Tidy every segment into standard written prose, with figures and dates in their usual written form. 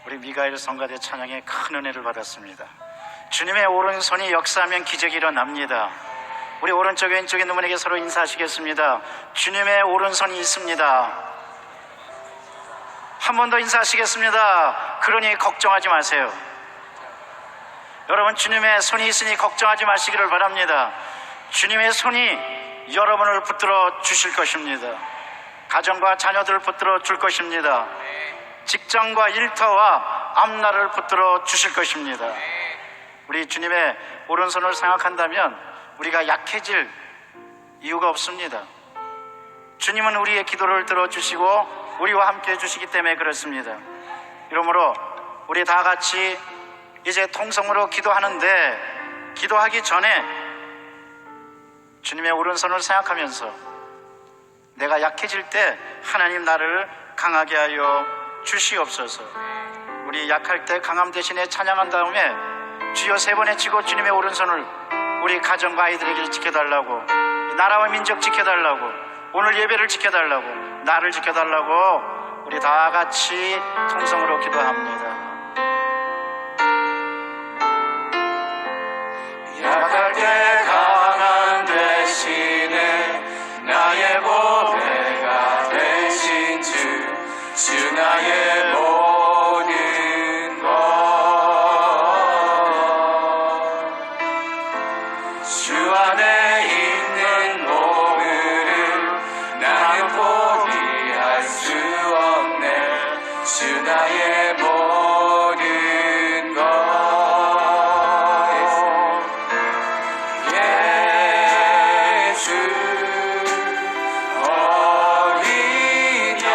우리 미가엘 성가대 찬양에 큰 은혜를 받았습니다. 주님의 오른손이 역사하면 기적이 일어납니다. 우리 오른쪽 왼쪽 있는 분에게 서로 인사하시겠습니다. 주님의 오른손이 있습니다. 한 번 더 인사하시겠습니다. 그러니 걱정하지 마세요. 여러분, 주님의 손이 있으니 걱정하지 마시기를 바랍니다. 주님의 손이 여러분을 붙들어 주실 것입니다. 가정과 자녀들을 붙들어 줄 것입니다. 직장과 일터와 앞날을 붙들어 주실 것입니다. 우리 주님의 오른손을 생각한다면 우리가 약해질 이유가 없습니다. 주님은 우리의 기도를 들어주시고 우리와 함께 해주시기 때문에 그렇습니다. 이러므로 우리 다 같이 이제 통성으로 기도하는데, 기도하기 전에 주님의 오른손을 생각하면서 내가 약해질 때 하나님 나를 강하게 하여 주시옵소서. 우리 약할 때 강함 대신에 찬양한 다음에 주여 3번 외치고 주님의 오른손을 우리 가정과 아이들에게 지켜달라고, 나라와 민족 지켜달라고, 오늘 예배를 지켜달라고, 나를 지켜달라고 우리 다 같이 통성으로 기도합니다. 약할 때 강한 대신에 나의 보배가 되신 주 나의 모든 것, 주 안에 있는 보물을 나는 포기할 수 없네. 주 나의 모든 것, 예수 어린 양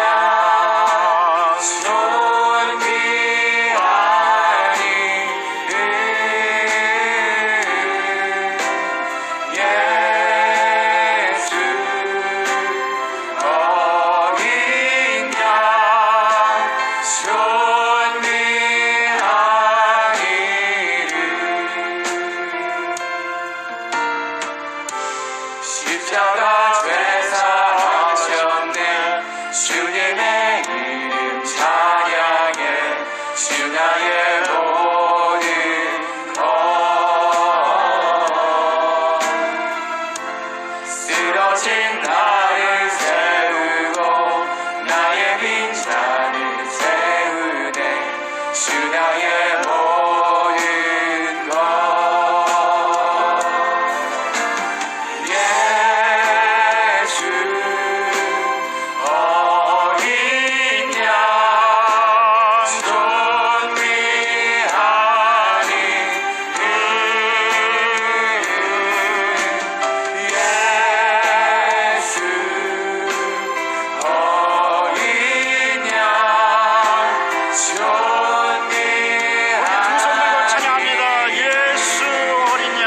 존귀하니 예수 어린 양 존귀하니를 십자가 죄사하셨네. 주님의 이름 찬양해. 주 나의 모든 것, 쓰러진 나를 세우고 나의 빈자를 세우네. 주 나의 모든 것, 예수 어린 양 존귀하니 예수 어린 양 두 손 들고 존귀하니 찬양합니다. 예수 어린 양.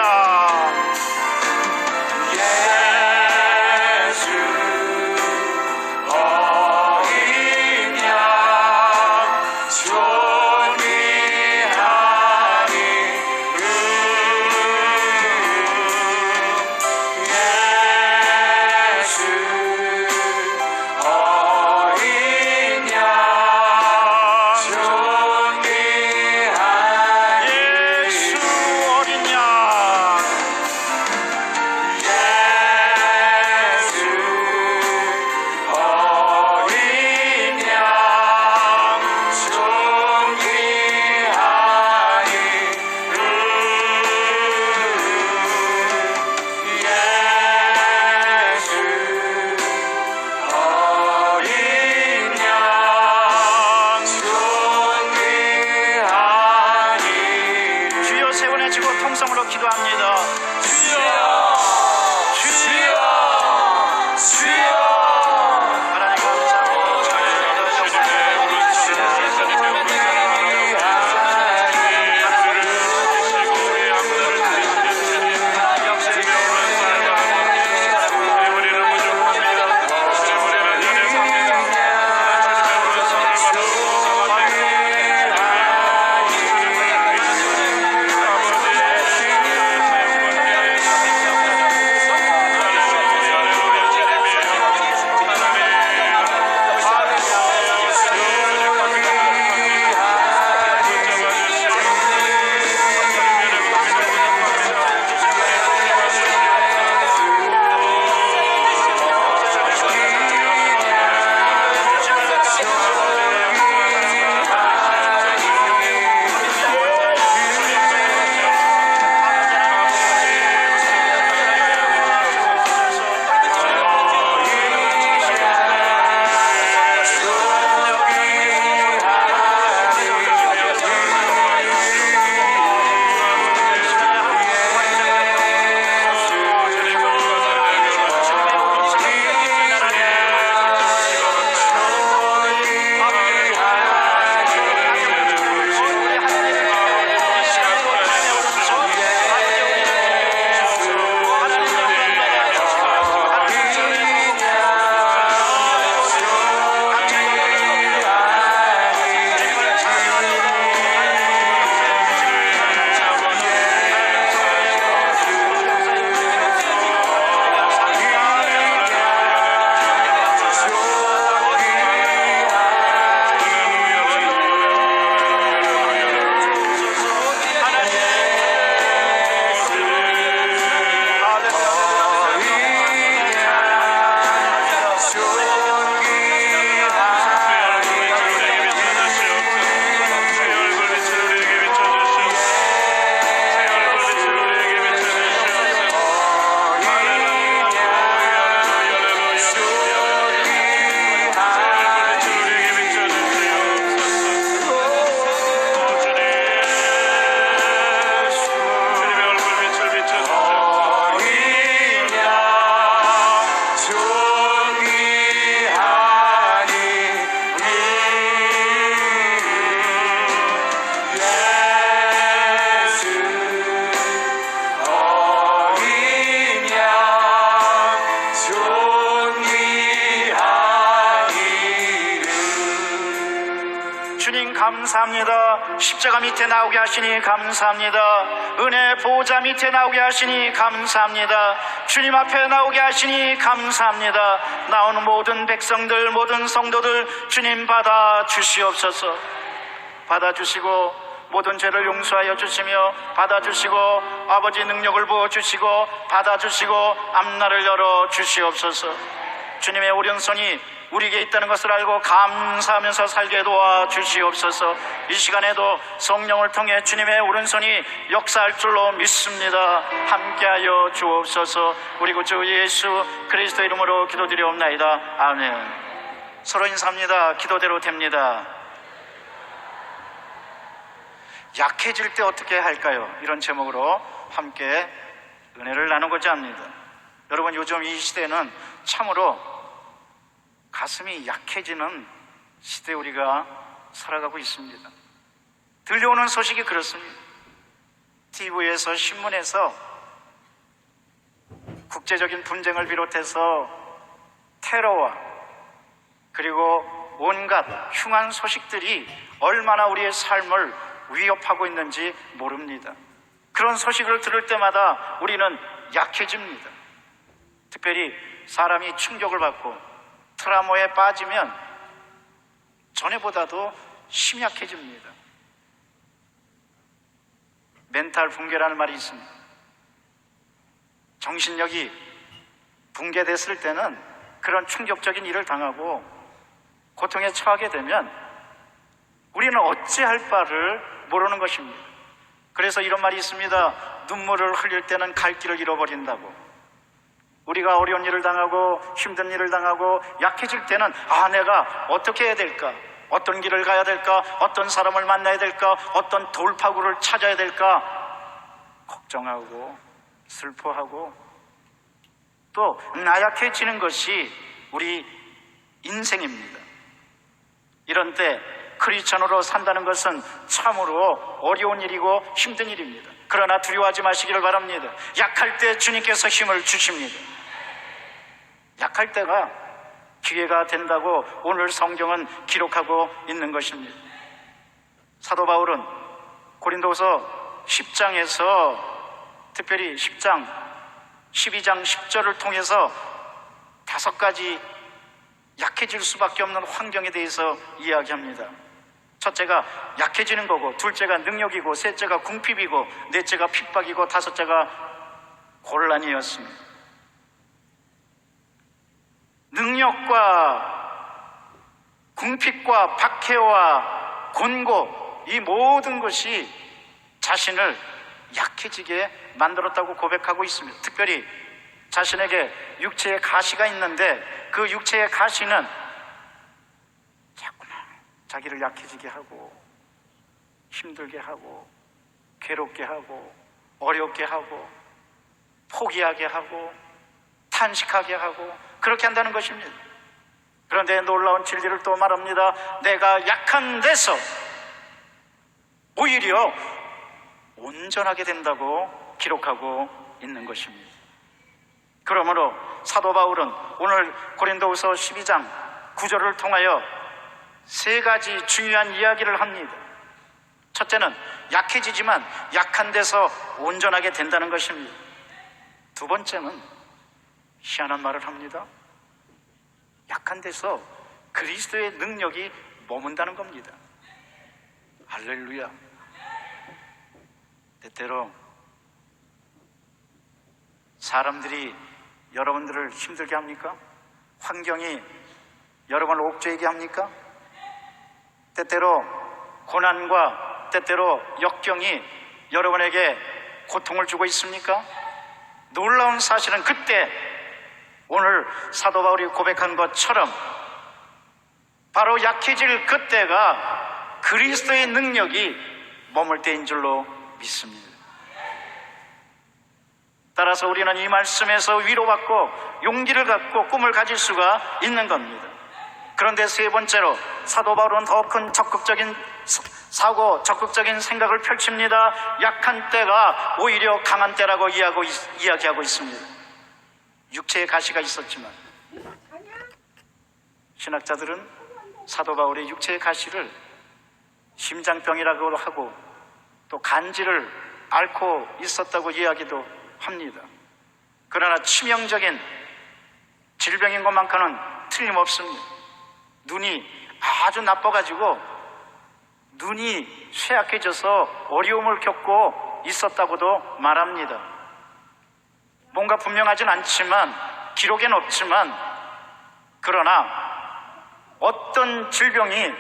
예수 어린 양 존귀하니 예수 어린 양 존귀하니 예수 어린 양. 예수 어린 양 존귀하니 예수 어린 양 존귀하니 주여 3번 외치고 통성으로 기도합니다. 주여 주여 주여 하나님 감사합니다. 주님 감사합니다. 십자가 밑에 나오게 하시니 감사합니다. 은혜 보좌 밑에 나오게 하시니 감사합니다. 주님 앞에 나오게 하시니 감사합니다. 나오는 모든 백성들, 모든 성도들 주님 받아 주시옵소서. 받아 주시고 모든 죄를 용서하여 주시며 받아 주시고 아버지 능력을 부어 주시고 받아 주시고 앞날을 열어 주시옵소서. 주님의 오른손이 우리에게 있다는 것을 알고 감사하면서 살게 도와 주시옵소서. 이 시간에도 성령을 통해 주님의 오른손이 역사할 줄로 믿습니다. 함께하여 주옵소서. 우리 구주 예수 그리스도 이름으로 기도드리옵나이다. 아멘. 서로 인사합니다. 기도대로 됩니다. 약해질 때 어떻게 할까요? 이런 제목으로 함께 은혜를 나누고자 합니다. 여러분, 요즘 이 시대는 참으로 가슴이 약해지는 시대에 우리가 살아가고 있습니다. 들려오는 소식이 그렇습니다. TV에서, 신문에서 국제적인 분쟁을 비롯해서 테러와 그리고 온갖 흉한 소식들이 얼마나 우리의 삶을 위협하고 있는지 모릅니다. 그런 소식을 들을 때마다 우리는 약해집니다. 특별히 사람이 충격을 받고 트라우마에 빠지면 전에보다도 심약해집니다. 멘탈 붕괴라는 말이 있습니다. 정신력이 붕괴됐을 때는 그런 충격적인 일을 당하고 고통에 처하게 되면 우리는 어찌할 바를 모르는 것입니다. 그래서 이런 말이 있습니다. 눈물을 흘릴 때는 갈 길을 잃어버린다고. 우리가 어려운 일을 당하고 힘든 일을 당하고 약해질 때는 내가 어떻게 해야 될까? 어떤 길을 가야 될까? 어떤 사람을 만나야 될까? 어떤 돌파구를 찾아야 될까? 걱정하고 슬퍼하고 또 나약해지는 것이 우리 인생입니다. 이런 때 크리스천으로 산다는 것은 참으로 어려운 일이고 힘든 일입니다. 그러나 두려워하지 마시기를 바랍니다. 약할 때 주님께서 힘을 주십니다. 약할 때가 기회가 된다고 오늘 성경은 기록하고 있는 것입니다. 사도 바울은 고린도서 10장에서 특별히 10장 12장 10절을 통해서 5가지 약해질 수밖에 없는 환경에 대해서 이야기합니다. 첫째가 약해지는 거고, 둘째가 능력이고, 셋째가 궁핍이고, 넷째가 핍박이고, 다섯째가 곤란이었습니다. 능력과 궁핍과 박해와 곤고, 이 모든 것이 자신을 약해지게 만들었다고 고백하고 있습니다. 특별히 자신에게 육체의 가시가 있는데 그 육체의 가시는 자꾸만 자기를 약해지게 하고 힘들게 하고 괴롭게 하고 어렵게 하고 포기하게 하고 탄식하게 하고 그렇게 한다는 것입니다. 그런데 놀라운 진리를 또 말합니다. 내가 약한 데서 오히려 온전하게 된다고 기록하고 있는 것입니다. 그러므로 사도 바울은 오늘 고린도후서 12장 9절을 통하여 3가지 중요한 이야기를 합니다. 첫째는 약해지지만 약한 데서 온전하게 된다는 것입니다. 두 번째는 희한한 말을 합니다. 약한 데서 그리스도의 능력이 머문다는 겁니다. 할렐루야. 때때로 사람들이 여러분들을 힘들게 합니까? 환경이 여러분을 옥죄이게 합니까? 때때로 고난과 때때로 역경이 여러분에게 고통을 주고 있습니까? 놀라운 사실은 그때 오늘 사도 바울이 고백한 것처럼 바로 약해질 그때가 그리스도의 능력이 머물 때인 줄로 믿습니다. 따라서 우리는 이 말씀에서 위로받고 용기를 갖고 꿈을 가질 수가 있는 겁니다. 그런데 세 번째로 사도 바울은 더 큰 적극적인 사고, 적극적인 생각을 펼칩니다. 약한 때가 오히려 강한 때라고 이야기하고 있습니다. 육체의 가시가 있었지만 신학자들은 사도 바울의 육체의 가시를 심장병이라고 하고 또 간질을 앓고 있었다고 이야기도 합니다. 그러나 치명적인 질병인 것만큼은 틀림없습니다. 눈이 아주 나빠가지고 눈이 쇠약해져서 어려움을 겪고 있었다고도 말합니다. 뭔가 분명하진 않지만 기록엔 없지만 그러나 어떤 질병이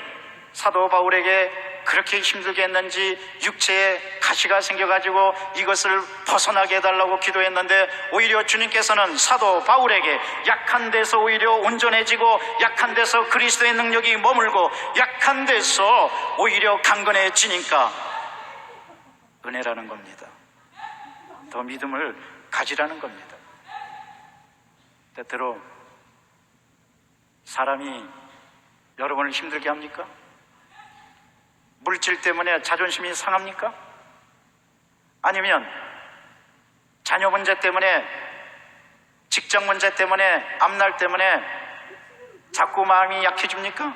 사도 바울에게 그렇게 힘들게 했는지 육체에 가시가 생겨가지고 이것을 벗어나게 해달라고 기도했는데 오히려 주님께서는 사도 바울에게 약한 데서 오히려 온전해지고 약한 데서 그리스도의 능력이 머물고 약한 데서 오히려 강건해지니까 은혜라는 겁니다. 더 믿음을 가지라는 겁니다. 때때로 사람이 여러분을 힘들게 합니까? 물질 때문에 자존심이 상합니까? 아니면 자녀 문제 때문에, 직장 문제 때문에, 앞날 때문에 자꾸 마음이 약해집니까?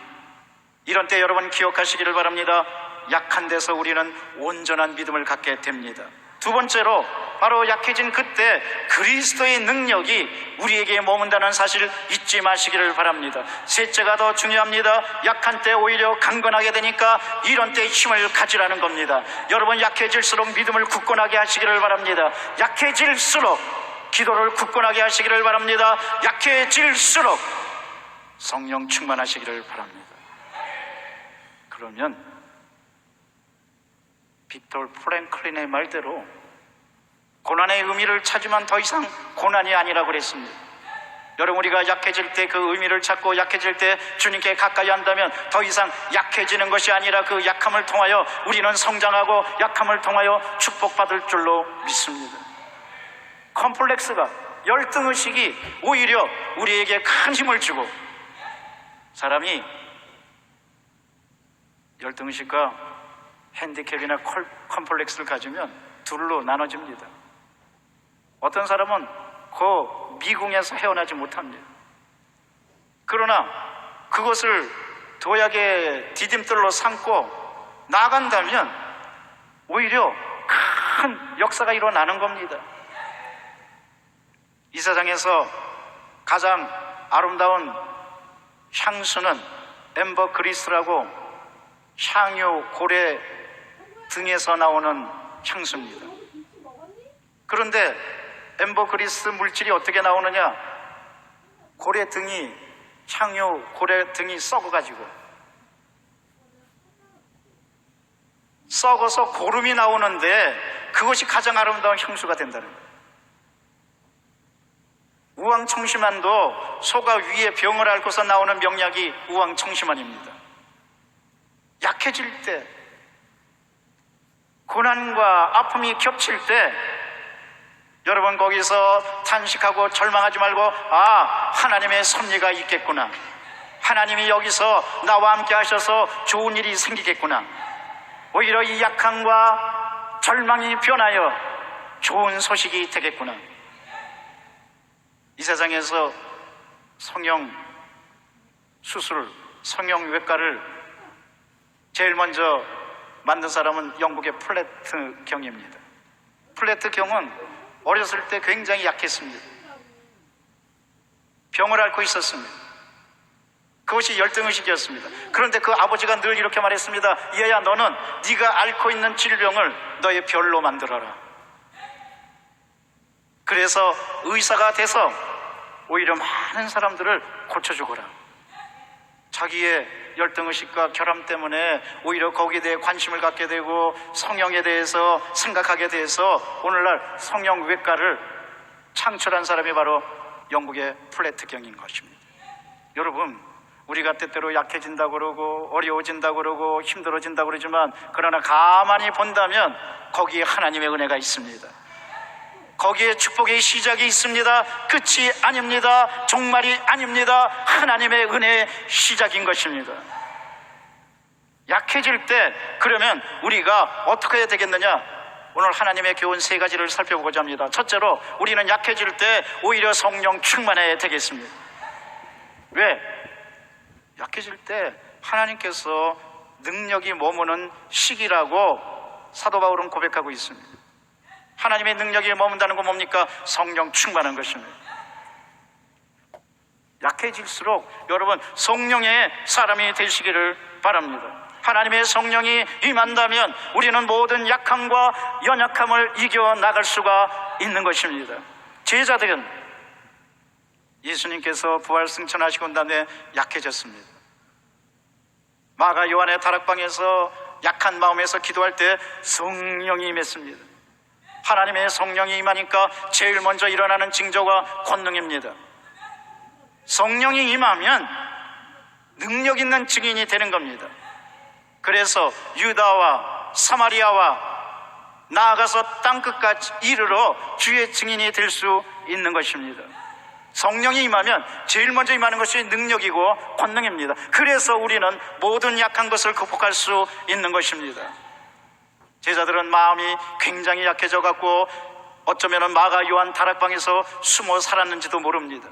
이런 때 여러분 기억하시기를 바랍니다. 약한 데서 우리는 온전한 믿음을 갖게 됩니다. 두 번째로 바로 약해진 그때 그리스도의 능력이 우리에게 머문다는 사실을 잊지 마시기를 바랍니다. 셋째가 더 중요합니다. 약한 때 오히려 강건하게 되니까 이런 때 힘을 가지라는 겁니다. 여러분 약해질수록 믿음을 굳건하게 하시기를 바랍니다. 약해질수록 기도를 굳건하게 하시기를 바랍니다. 약해질수록 성령 충만하시기를 바랍니다. 그러면 빅터 프랭클린의 말대로 고난의 의미를 찾으면 더 이상 고난이 아니라고 그랬습니다. 여러분 우리가 약해질 때 그 의미를 찾고 약해질 때 주님께 가까이 한다면 더 이상 약해지는 것이 아니라 그 약함을 통하여 우리는 성장하고 약함을 통하여 축복받을 줄로 믿습니다. 컴플렉스가, 열등의식이 오히려 우리에게 큰 힘을 주고 사람이 열등의식과 핸디캡이나 컴플렉스를 가지면 둘로 나눠집니다. 어떤 사람은 그 미궁에서 헤어나지 못합니다. 그러나 그것을 도약의 디딤돌로 삼고 나간다면 오히려 큰 역사가 일어나는 겁니다. 이 세상에서 가장 아름다운 향수는 앰버그리스라고 향유 고래 등에서 나오는 향수입니다. 그런데 앰버그리스 물질이 어떻게 나오느냐? 고래 등이, 향유 고래 등이 썩어가지고 썩어서 고름이 나오는데 그것이 가장 아름다운 향수가 된다는 거예요. 우황청심환도 소가 위에 병을 앓고서 나오는 명약이 우황청심환입니다. 약해질 때, 고난과 아픔이 겹칠 때 여러분 거기서 탄식하고 절망하지 말고 하나님의 섭리가 있겠구나, 하나님이 여기서 나와 함께 하셔서 좋은 일이 생기겠구나, 오히려 이 약함과 절망이 변하여 좋은 소식이 되겠구나. 이 세상에서 성형 수술, 성형외과를 제일 먼저 만든 사람은 영국의 플래트 경입니다. 플래트 경은 어렸을 때 굉장히 약했습니다. 병을 앓고 있었습니다. 그것이 열등의식이었습니다. 그런데 그 아버지가 늘 이렇게 말했습니다. 얘야, 너는 네가 앓고 있는 질병을 너의 별로 만들어라. 그래서 의사가 돼서 오히려 많은 사람들을 고쳐주거라. 자기의 열등의식과 결함 때문에 오히려 거기에 대해 관심을 갖게 되고 성형에 대해서 생각하게 돼서 오늘날 성형외과를 창출한 사람이 바로 영국의 플래트경인 것입니다. 여러분, 우리가 때때로 약해진다고 그러고 어려워진다고 그러고 힘들어진다고 그러지만 그러나 가만히 본다면 거기에 하나님의 은혜가 있습니다. 거기에 축복의 시작이 있습니다. 끝이 아닙니다. 종말이 아닙니다. 하나님의 은혜의 시작인 것입니다. 약해질 때 그러면 우리가 어떻게 해야 되겠느냐? 오늘 하나님의 교훈 3가지를 살펴보고자 합니다. 첫째로 우리는 약해질 때 오히려 성령 충만해야 되겠습니다. 왜? 약해질 때 하나님께서 능력이 머무는 시기라고 사도 바울은 고백하고 있습니다. 하나님의 능력이 머문다는 건 뭡니까? 성령 충만한 것입니다. 약해질수록 여러분 성령의 사람이 되시기를 바랍니다. 하나님의 성령이 임한다면 우리는 모든 약함과 연약함을 이겨나갈 수가 있는 것입니다. 제자들은 예수님께서 부활 승천하시고 난 다음에 약해졌습니다. 마가 요한의 다락방에서 약한 마음에서 기도할 때 성령이 임했습니다. 하나님의 성령이 임하니까 제일 먼저 일어나는 징조가 권능입니다. 성령이 임하면 능력 있는 증인이 되는 겁니다. 그래서 유다와 사마리아와 나아가서 땅끝까지 이르러 주의 증인이 될 수 있는 것입니다. 성령이 임하면 제일 먼저 임하는 것이 능력이고 권능입니다. 그래서 우리는 모든 약한 것을 극복할 수 있는 것입니다. 제자들은 마음이 굉장히 약해져 갖고 어쩌면 마가 요한 다락방에서 숨어 살았는지도 모릅니다.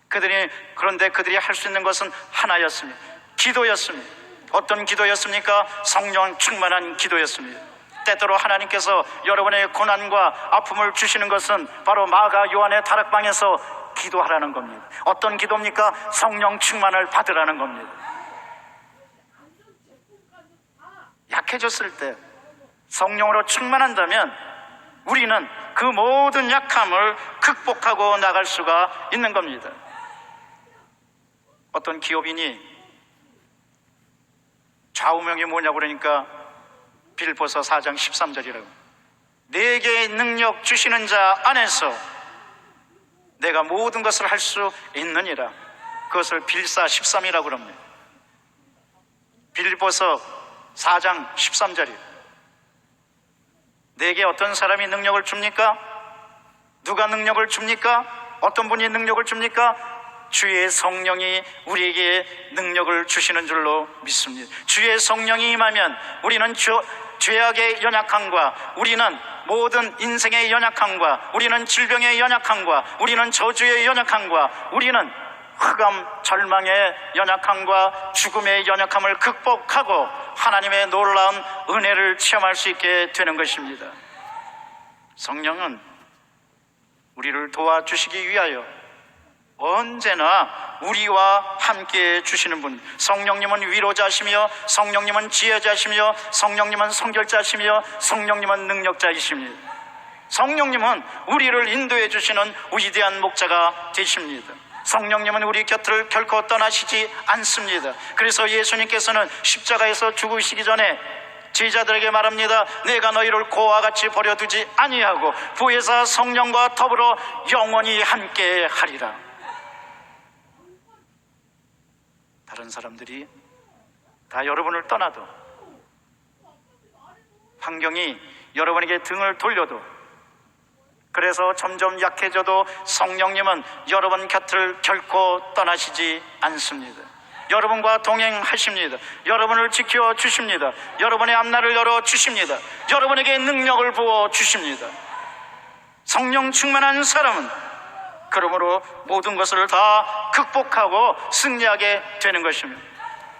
그런데 그들이 할 수 있는 것은 하나였습니다. 기도였습니다. 어떤 기도였습니까? 성령 충만한 기도였습니다. 때때로 하나님께서 여러분의 고난과 아픔을 주시는 것은 바로 마가 요한의 다락방에서 기도하라는 겁니다. 어떤 기도입니까? 성령 충만을 받으라는 겁니다. 약해졌을 때 성령으로 충만한다면 우리는 그 모든 약함을 극복하고 나갈 수가 있는 겁니다. 어떤 기업인이 좌우명이 뭐냐고 그러니까 빌보서 4장 13절이라고, 내게 능력 주시는 자 안에서 내가 모든 것을 할 수 있느니라. 그것을 빌사 13이라고 그럽니다. 빌보서 4장 13절이에요. 내게 어떤 사람이 능력을 줍니까? 누가 능력을 줍니까? 어떤 분이 능력을 줍니까? 주의 성령이 우리에게 능력을 주시는 줄로 믿습니다. 주의 성령이 임하면 우리는 죄악의 연약함과, 우리는 모든 인생의 연약함과, 우리는 질병의 연약함과, 우리는 저주의 연약함과, 우리는 흑암 절망의 연약함과 죽음의 연약함을 극복하고 하나님의 놀라운 은혜를 체험할 수 있게 되는 것입니다. 성령은 우리를 도와주시기 위하여 언제나 우리와 함께 주시는 분, 성령님은 위로자시며 성령님은 지혜자시며 성령님은 선결자시며 성령님은 능력자이십니다. 성령님은 우리를 인도해 주시는 위대한 목자가 되십니다. 성령님은 우리 곁을 결코 떠나시지 않습니다. 그래서 예수님께서는 십자가에서 죽으시기 전에 제자들에게 말합니다. 내가 너희를 고와 같이 버려두지 아니하고 부에서 성령과 더불어 영원히 함께 하리라. 다른 사람들이 다 여러분을 떠나도, 환경이 여러분에게 등을 돌려도, 그래서 점점 약해져도 성령님은 여러분 곁을 결코 떠나시지 않습니다. 여러분과 동행하십니다. 여러분을 지켜주십니다. 여러분의 앞날을 열어주십니다. 여러분에게 능력을 부어주십니다. 성령 충만한 사람은 그러므로 모든 것을 다 극복하고 승리하게 되는 것입니다.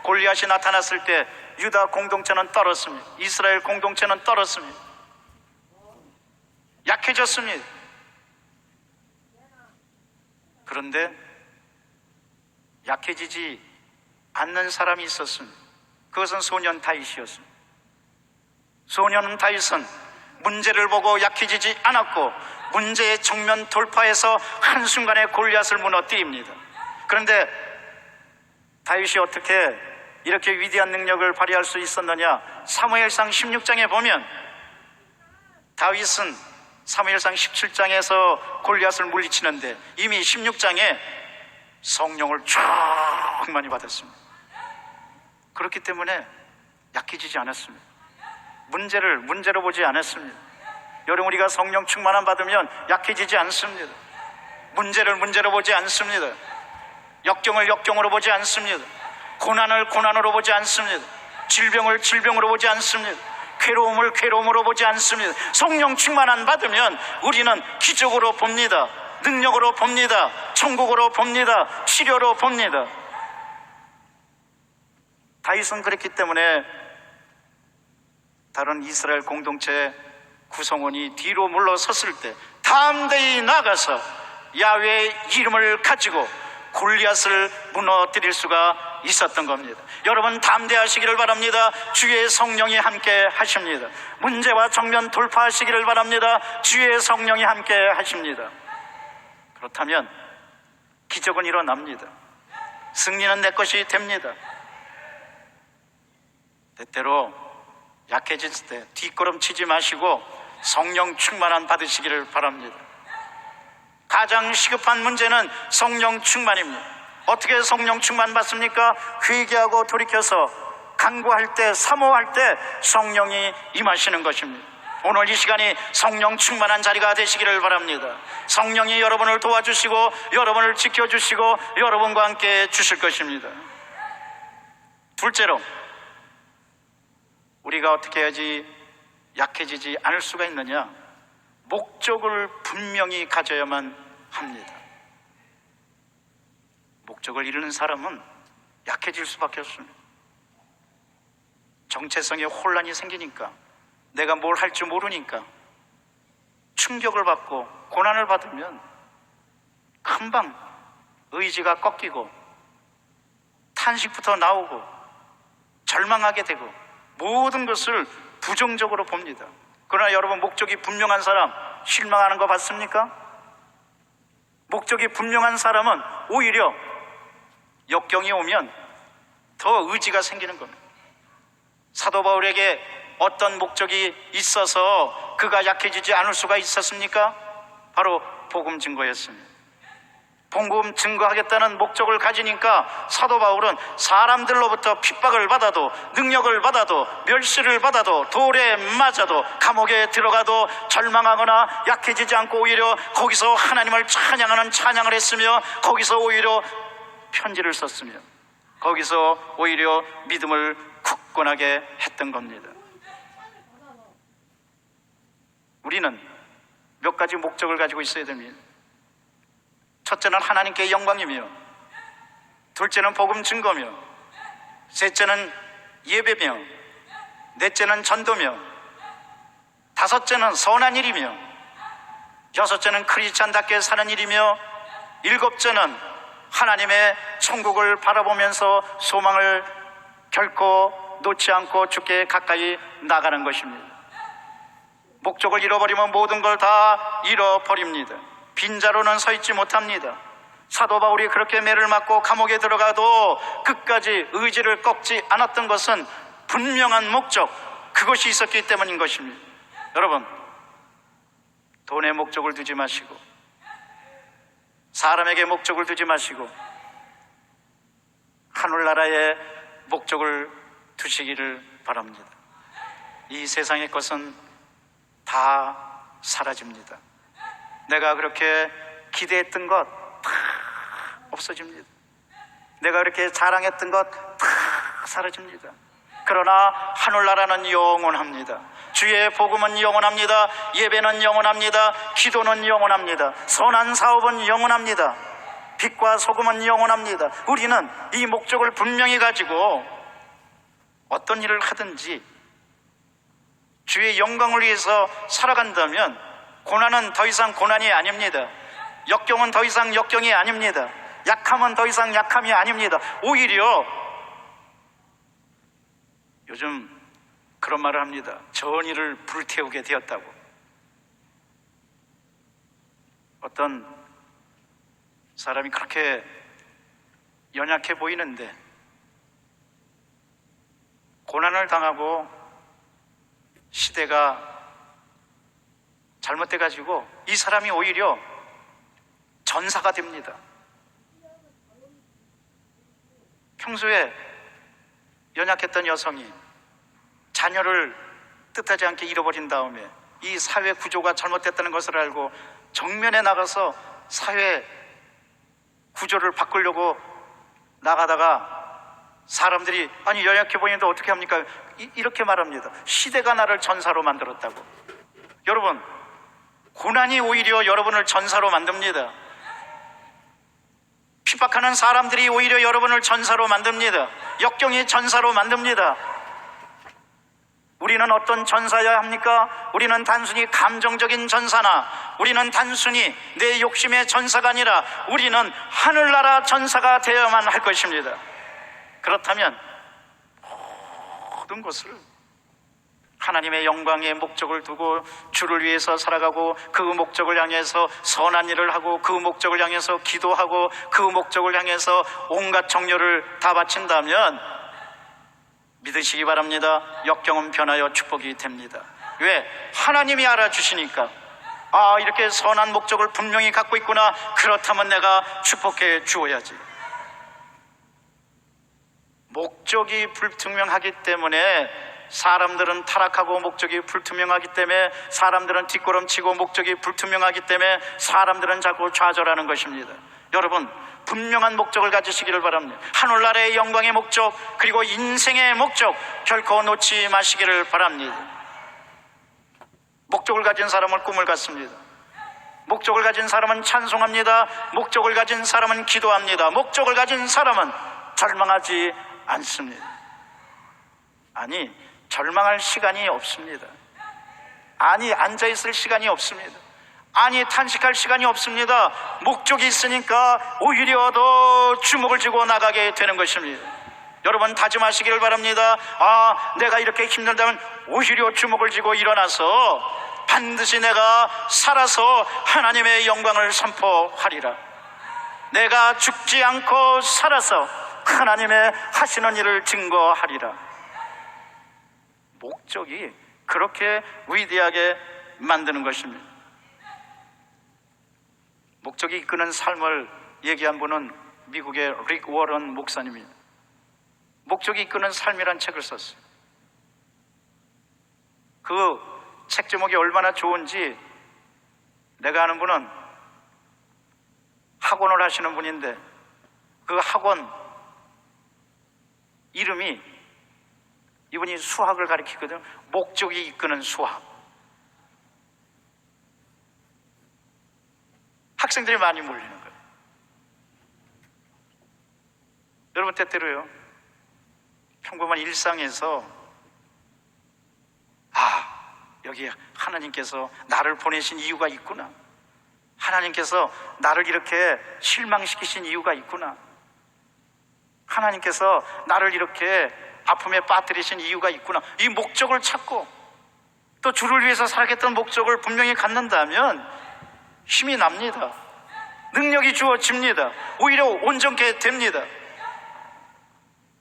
골리앗이 나타났을 때 유다 공동체는 떨었습니다. 이스라엘 공동체는 떨었습니다. 약해졌습니다. 그런데 약해지지 않는 사람이 있었습니다. 그것은 소년 다윗이었습니다. 소년 다윗은 문제를 보고 약해지지 않았고 문제의 정면 돌파해서 한순간에 골리앗을 무너뜨립니다. 그런데 다윗이 어떻게 이렇게 위대한 능력을 발휘할 수 있었느냐? 사무엘상 16장에 보면 다윗은 사무엘상 17장에서 골리앗을 물리치는데 이미 16장에 성령을 쫙 많이 받았습니다. 그렇기 때문에 약해지지 않았습니다. 문제를 문제로 보지 않았습니다. 여러분, 우리가 성령 충만함 받으면 약해지지 않습니다. 문제를 문제로 보지 않습니다. 역경을 역경으로 보지 않습니다. 고난을 고난으로 보지 않습니다. 질병을 질병으로 보지 않습니다. 괴로움을 괴로움으로 보지 않습니다. 성령 충만함 받으면 우리는 기적으로 봅니다. 능력으로 봅니다. 천국으로 봅니다. 치료로 봅니다. 다윗은 그랬기 때문에 다른 이스라엘 공동체 구성원이 뒤로 물러섰을 때 담대히 나가서 야훼의 이름을 가지고 골리앗을 무너뜨릴 수가 있었던 겁니다. 여러분 담대하시기를 바랍니다. 주의 성령이 함께 하십니다. 문제와 정면 돌파하시기를 바랍니다. 주의 성령이 함께 하십니다. 그렇다면 기적은 일어납니다. 승리는 내 것이 됩니다. 때때로 약해질 때 뒷걸음치지 마시고 성령 충만함 받으시기를 바랍니다. 가장 시급한 문제는 성령 충만입니다. 어떻게 성령 충만 받습니까? 회개하고 돌이켜서 간구할 때, 사모할 때 성령이 임하시는 것입니다. 오늘 이 시간이 성령 충만한 자리가 되시기를 바랍니다. 성령이 여러분을 도와주시고 여러분을 지켜주시고 여러분과 함께 주실 것입니다. 둘째로, 우리가 어떻게 해야지 약해지지 않을 수가 있느냐? 목적을 분명히 가져야만 합니다. 목적을 잃는 사람은 약해질 수밖에 없습니다. 정체성에 혼란이 생기니까, 내가 뭘 할 줄 모르니까 충격을 받고 고난을 받으면 금방 의지가 꺾이고 탄식부터 나오고 절망하게 되고 모든 것을 부정적으로 봅니다. 그러나 여러분, 목적이 분명한 사람 실망하는 거 봤습니까? 목적이 분명한 사람은 오히려 역경이 오면 더 의지가 생기는 겁니다. 사도 바울에게 어떤 목적이 있어서 그가 약해지지 않을 수가 있었습니까? 바로 복음 증거였습니다. 복음 증거하겠다는 목적을 가지니까 사도 바울은 사람들로부터 핍박을 받아도, 능력을 받아도, 멸시를 받아도, 돌에 맞아도, 감옥에 들어가도 절망하거나 약해지지 않고 오히려 거기서 하나님을 찬양하는 찬양을 했으며, 거기서 오히려 편지를 썼으며, 거기서 오히려 믿음을 굳건하게 했던 겁니다. 우리는 몇 가지 목적을 가지고 있어야 됩니다. 첫째는 하나님께 영광이며, 둘째는 복음 증거며, 셋째는 예배며, 넷째는 전도며, 다섯째는 선한 일이며, 여섯째는 크리스찬답게 사는 일이며, 일곱째는 하나님의 천국을 바라보면서 소망을 결코 놓지 않고 주께 가까이 나가는 것입니다. 목적을 잃어버리면 모든 걸 다 잃어버립니다. 빈자로는 서 있지 못합니다. 사도 바울이 그렇게 매를 맞고 감옥에 들어가도 끝까지 의지를 꺾지 않았던 것은 분명한 목적, 그것이 있었기 때문인 것입니다. 여러분, 돈에 목적을 두지 마시고, 사람에게 목적을 두지 마시고, 하늘나라에 목적을 두시기를 바랍니다. 이 세상의 것은 다 사라집니다. 내가 그렇게 기대했던 것 다 없어집니다. 내가 그렇게 자랑했던 것 다 사라집니다. 그러나 하늘나라는 영원합니다. 주의 복음은 영원합니다. 예배는 영원합니다. 기도는 영원합니다. 선한 사업은 영원합니다. 빛과 소금은 영원합니다. 우리는 이 목적을 분명히 가지고 어떤 일을 하든지 주의 영광을 위해서 살아간다면 고난은 더 이상 고난이 아닙니다. 역경은 더 이상 역경이 아닙니다. 약함은 더 이상 약함이 아닙니다. 오히려 요즘 그런 말을 합니다. 전의를 불태우게 되었다고. 어떤 사람이 그렇게 연약해 보이는데 고난을 당하고 시대가 잘못돼가지고 이 사람이 오히려 전사가 됩니다. 평소에 연약했던 여성이 자녀를 뜻하지 않게 잃어버린 다음에 이 사회 구조가 잘못됐다는 것을 알고 정면에 나가서 사회 구조를 바꾸려고 나가다가 사람들이 아니 연약해 보이는데 어떻게 합니까? 이렇게 말합니다. 시대가 나를 전사로 만들었다고. 여러분, 고난이 오히려 여러분을 전사로 만듭니다. 핍박하는 사람들이 오히려 여러분을 전사로 만듭니다. 역경이 전사로 만듭니다. 우리는 어떤 전사여야 합니까? 우리는 단순히 감정적인 전사나 우리는 단순히 내 욕심의 전사가 아니라 우리는 하늘나라 전사가 되어야만 할 것입니다. 그렇다면 모든 것을 하나님의 영광의 목적을 두고 주를 위해서 살아가고 그 목적을 향해서 선한 일을 하고 그 목적을 향해서 기도하고 그 목적을 향해서 온갖 정열을 다 바친다면 믿으시기 바랍니다. 역경은 변하여 축복이 됩니다. 왜? 하나님이 알아주시니까 이렇게 선한 목적을 분명히 갖고 있구나. 그렇다면 내가 축복해 주어야지. 목적이 불투명하기 때문에 사람들은 타락하고 목적이 불투명하기 때문에 사람들은 뒷걸음치고 목적이 불투명하기 때문에 사람들은 자꾸 좌절하는 것입니다. 여러분, 분명한 목적을 가지시기를 바랍니다. 하늘나라의 영광의 목적, 그리고 인생의 목적 결코 놓지 마시기를 바랍니다. 목적을 가진 사람은 꿈을 갖습니다. 목적을 가진 사람은 찬송합니다. 목적을 가진 사람은 기도합니다. 목적을 가진 사람은 절망하지 않습니다. 아니, 절망할 시간이 없습니다. 아니, 앉아있을 시간이 없습니다. 아니, 탄식할 시간이 없습니다. 목적이 있으니까 오히려 더 주목을 쥐고 나가게 되는 것입니다. 여러분, 다짐하시기를 바랍니다. 내가 이렇게 힘들다면 오히려 주목을 쥐고 일어나서 반드시 내가 살아서 하나님의 영광을 선포하리라. 내가 죽지 않고 살아서 하나님의 하시는 일을 증거하리라. 목적이 그렇게 위대하게 만드는 것입니다. 목적이 이끄는 삶을 얘기한 분은 미국의 릭 워런 목사님입니다. 목적이 이끄는 삶이란 책을 썼어요. 그 책 제목이 얼마나 좋은지, 내가 아는 분은 학원을 하시는 분인데 그 학원 이름이, 이분이 수학을 가르치거든요. 목적이 이끄는 수학. 학생들이 많이 몰리는 거예요. 여러분, 때때로요, 평범한 일상에서 여기 하나님께서 나를 보내신 이유가 있구나. 하나님께서 나를 이렇게 실망시키신 이유가 있구나. 하나님께서 나를 이렇게 아픔에 빠뜨리신 이유가 있구나. 이 목적을 찾고 또 주를 위해서 살아겠다는 목적을 분명히 갖는다면 힘이 납니다. 능력이 주어집니다. 오히려 온전케 됩니다.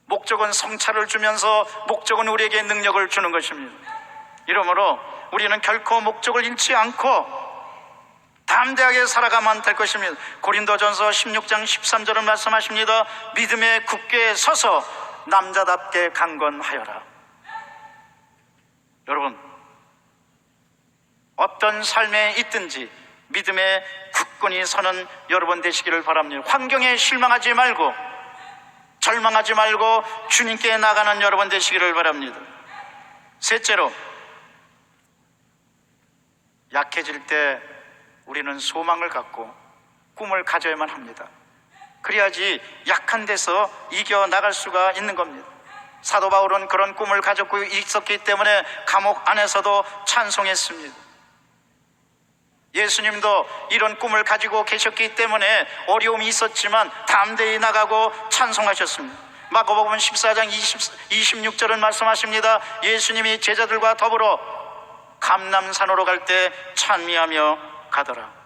목적은 성찰을 주면서 목적은 우리에게 능력을 주는 것입니다. 이러므로 우리는 결코 목적을 잃지 않고 담대하게 살아가만 될 것입니다. 고린도전서 16장 13절을 말씀하십니다. 믿음에 굳게 서서 남자답게 강건하여라. 여러분, 어떤 삶에 있든지 믿음에 굳건히 서는 여러분 되시기를 바랍니다. 환경에 실망하지 말고 절망하지 말고 주님께 나가는 여러분 되시기를 바랍니다. 셋째로, 약해질 때 우리는 소망을 갖고 꿈을 가져야만 합니다. 그래야지 약한 데서 이겨나갈 수가 있는 겁니다. 사도 바울은 그런 꿈을 가졌고 있었기 때문에 감옥 안에서도 찬송했습니다. 예수님도 이런 꿈을 가지고 계셨기 때문에 어려움이 있었지만 담대히 나가고 찬송하셨습니다. 마가복음 14장 26절은 말씀하십니다. 예수님이 제자들과 더불어 감람산으로 갈 때 찬미하며 가더라.